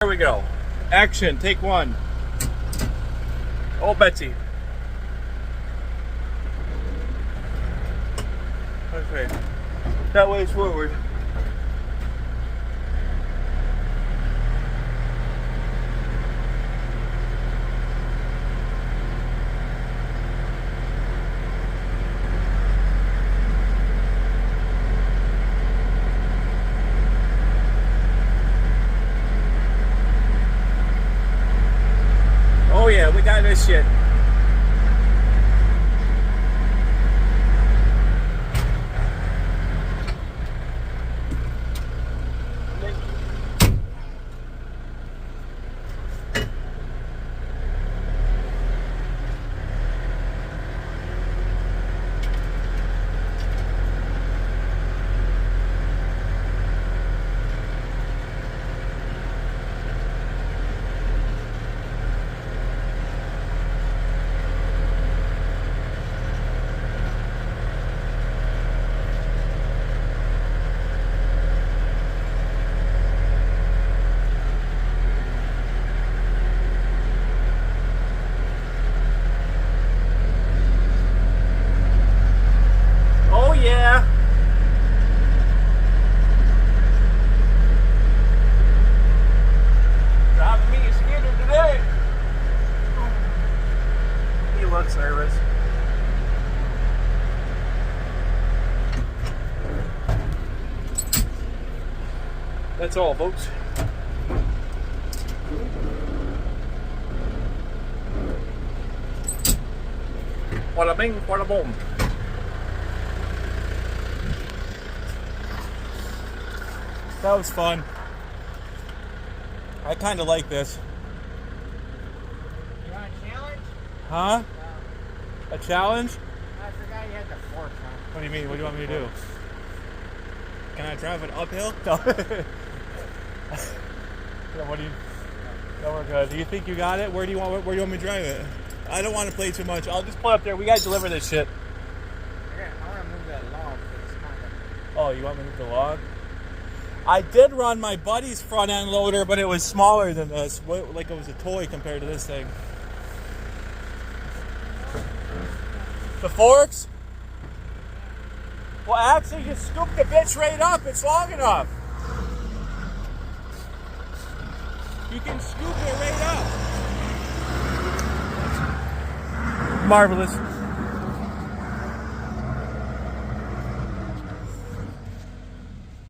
Here we go. Action, take one. Oh, Betsy. Okay. That way is forward. Oh yeah, we got this shit. Oh yeah. Driving me a skidder today. He looks nervous. That's all, folks. Wada bing, wada boom. That was fun. I kind of like this. You want a challenge? Huh? A challenge? I forgot you had the fork on. What do you mean? What do you want me to do? Can I drive it uphill? No. Yeah, what do you? No, we're good. Do you think you got it? Where do you want me to drive it? I don't want to play too much. I'll just pull up there. We gotta deliver this shit. Yeah, I want to move that log. It's kind of... Oh, you want me to move the log? I did run my buddy's front end loader, but it was smaller than this. Like it was a toy compared to this thing. The forks? Well, actually, just scoop the bitch right up. It's long enough. You can scoop it right up. Marvelous.